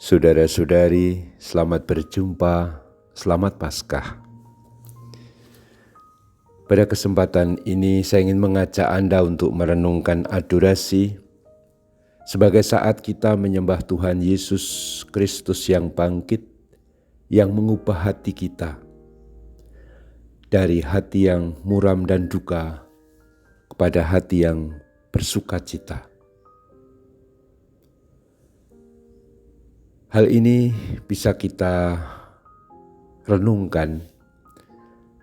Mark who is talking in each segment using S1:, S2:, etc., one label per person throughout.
S1: Saudara-saudari, selamat berjumpa, selamat Paskah. Pada kesempatan ini saya ingin mengajak Anda untuk merenungkan adorasi sebagai saat kita menyembah Tuhan Yesus Kristus yang bangkit, yang mengubah hati kita dari hati yang muram dan duka kepada hati yang bersukacita. Hal ini bisa kita renungkan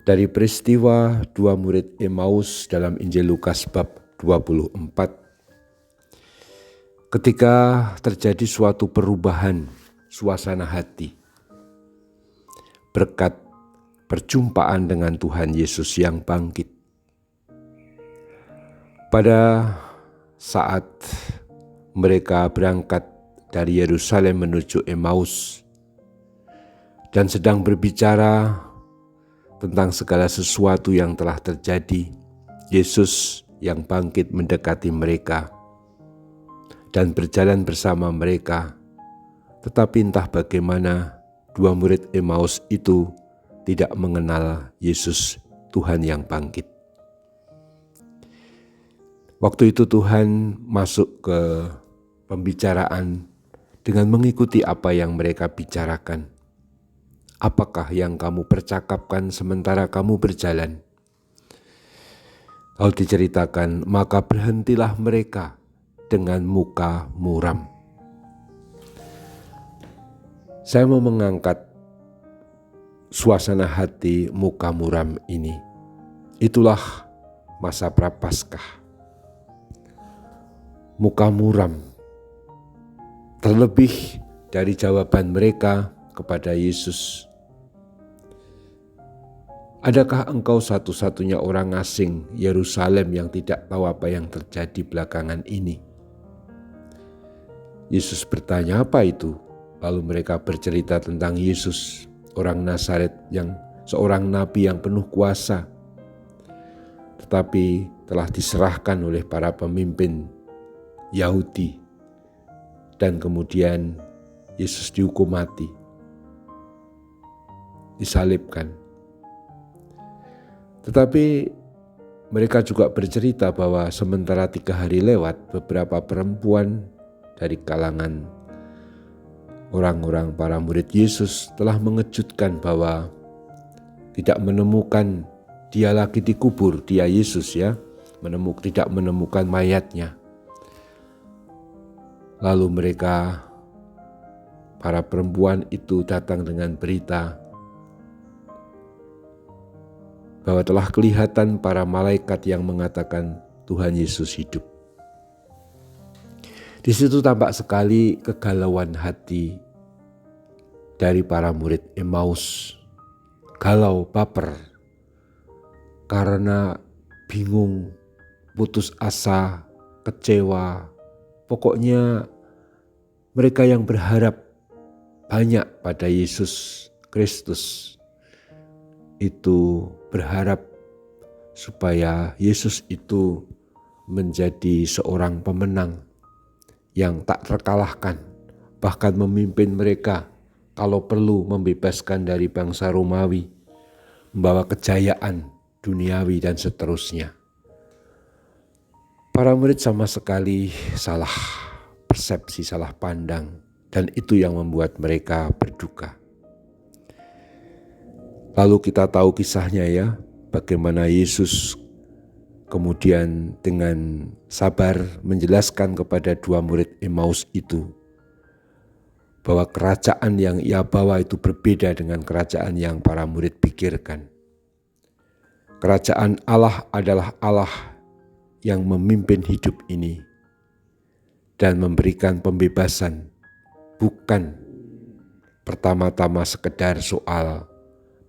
S1: dari peristiwa dua murid Emmaus dalam Injil Lukas bab 24. Ketika terjadi suatu perubahan suasana hati berkat perjumpaan dengan Tuhan Yesus yang bangkit. Pada saat mereka berangkat dari Yerusalem menuju Emmaus dan sedang berbicara tentang segala sesuatu yang telah terjadi, Yesus yang bangkit mendekati mereka dan berjalan bersama mereka. Tetapi entah bagaimana dua murid Emmaus itu tidak mengenal Yesus Tuhan yang bangkit. Waktu itu Tuhan masuk ke pembicaraan dengan mengikuti apa yang mereka bicarakan. Apakah yang kamu percakapkan sementara kamu berjalan? Lalu diceritakan, maka berhentilah mereka dengan muka muram. Saya mau mengangkat suasana hati muka muram ini. Itulah masa Prapaskah. Muka muram. Terlebih dari jawaban mereka kepada Yesus. Adakah engkau satu-satunya orang asing Yerusalem yang tidak tahu apa yang terjadi belakangan ini? Yesus bertanya, apa itu? Lalu mereka bercerita tentang Yesus, orang Nazaret yang seorang nabi yang penuh kuasa, tetapi telah diserahkan oleh para pemimpin Yahudi. Dan kemudian Yesus dihukum mati, disalibkan. Tetapi mereka juga bercerita bahwa sementara 3 hari lewat, beberapa perempuan dari kalangan orang-orang para murid Yesus telah mengejutkan bahwa tidak menemukan dia lagi dikubur, dia Yesus tidak menemukan mayatnya. Lalu mereka, para perempuan itu datang dengan berita bahwa telah kelihatan para malaikat yang mengatakan Tuhan Yesus hidup. Di situ tampak sekali kegalauan hati dari para murid Emmaus. Galau, baper, karena bingung, putus asa, kecewa. Pokoknya mereka yang berharap banyak pada Yesus Kristus itu berharap supaya Yesus itu menjadi seorang pemenang yang tak terkalahkan, bahkan memimpin mereka kalau perlu membebaskan dari bangsa Romawi, membawa kejayaan duniawi dan seterusnya. Para murid sama sekali salah persepsi, salah pandang, dan itu yang membuat mereka berduka. Lalu kita tahu kisahnya bagaimana Yesus kemudian dengan sabar menjelaskan kepada dua murid Emmaus itu bahwa kerajaan yang ia bawa itu berbeda dengan kerajaan yang para murid pikirkan. Kerajaan Allah adalah Allah yang memimpin hidup ini dan memberikan pembebasan, bukan pertama-tama sekedar soal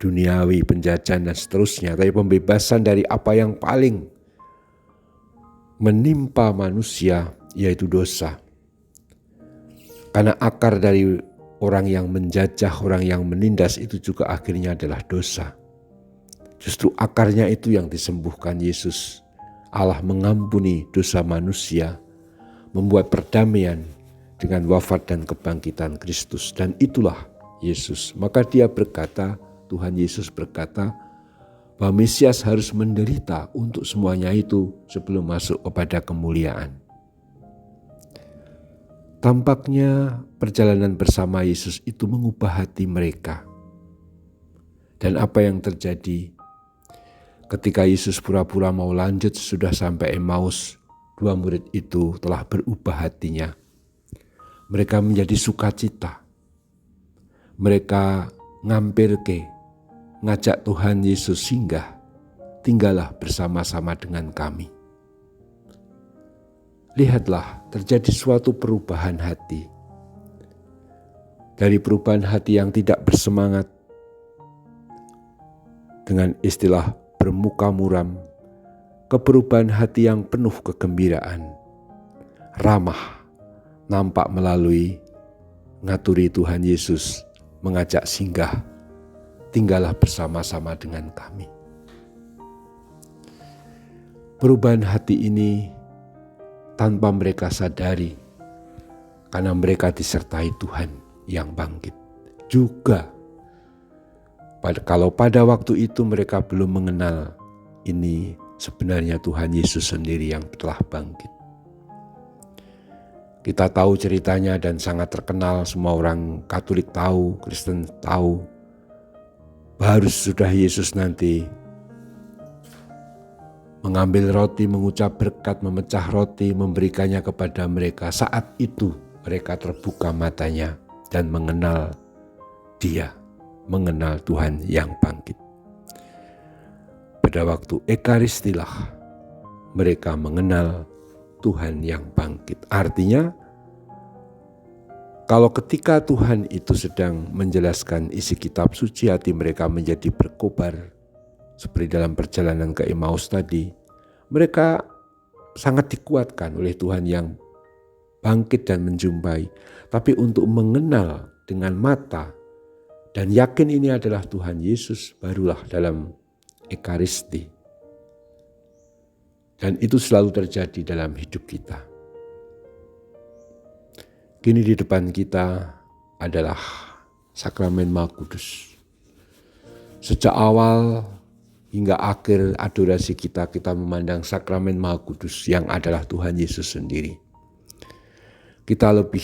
S1: duniawi, penjajahan dan seterusnya, tapi pembebasan dari apa yang paling menimpa manusia, yaitu dosa. Karena akar dari orang yang menjajah, orang yang menindas itu juga akhirnya adalah dosa. Justru akarnya itu yang disembuhkan Yesus. Allah mengampuni dosa manusia, membuat perdamaian dengan wafat dan kebangkitan Kristus. Dan itulah Yesus. Maka dia berkata, Tuhan Yesus berkata, bahwa Mesias harus menderita untuk semuanya itu sebelum masuk kepada kemuliaan. Tampaknya perjalanan bersama Yesus itu mengubah hati mereka. Dan apa yang terjadi ketika Yesus pura-pura mau lanjut sudah sampai Emmaus, dua murid itu telah berubah hatinya. Mereka menjadi sukacita. Mereka ngajak Tuhan Yesus singgah, tinggallah bersama-sama dengan kami. Lihatlah, terjadi suatu perubahan hati. Dari perubahan hati yang tidak bersemangat, dengan istilah bermuka muram, ke perubahan hati yang penuh kegembiraan, ramah, nampak melalui ngaturi Tuhan Yesus, mengajak singgah, tinggallah bersama-sama dengan kami. Perubahan hati ini tanpa mereka sadari, karena mereka disertai Tuhan yang bangkit. Juga kalau pada waktu itu mereka belum mengenal, ini sebenarnya Tuhan Yesus sendiri yang telah bangkit. Kita tahu ceritanya dan sangat terkenal, semua orang Katolik tahu, Kristen tahu, baru sudah Yesus nanti mengambil roti, mengucap berkat, memecah roti, memberikannya kepada mereka. Saat itu mereka terbuka matanya dan mengenal Dia, mengenal Tuhan yang bangkit. Pada waktu Ekaristilah mereka mengenal Tuhan yang bangkit. Artinya, kalau ketika Tuhan itu sedang menjelaskan isi kitab suci, hati mereka menjadi berkobar. Seperti dalam perjalanan ke Emmaus tadi, mereka sangat dikuatkan oleh Tuhan yang bangkit dan menjumpai. Tapi untuk mengenal dengan mata dan yakin ini adalah Tuhan Yesus, barulah dalam Ekaristi. Dan itu selalu terjadi dalam hidup kita. Kini di depan kita adalah Sakramen Maha Kudus. Sejak awal hingga akhir adorasi kita memandang Sakramen Maha Kudus yang adalah Tuhan Yesus sendiri. Kita lebih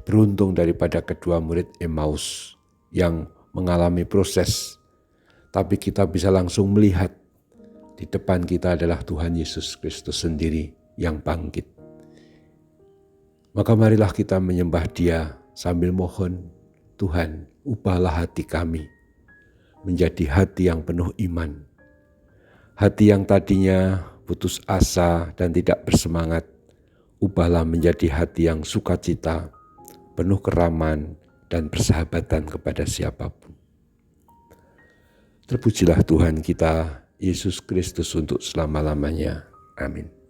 S1: beruntung daripada kedua murid Emmaus yang mengalami proses, tapi kita bisa langsung melihat di depan kita adalah Tuhan Yesus Kristus sendiri yang bangkit. Maka marilah kita menyembah Dia sambil mohon, Tuhan, ubahlah hati kami menjadi hati yang penuh iman. Hati yang tadinya putus asa dan tidak bersemangat, ubahlah menjadi hati yang sukacita, penuh keramaan dan persahabatan kepada siapapun. Terpujilah Tuhan kita, Yesus Kristus untuk selama-lamanya. Amin.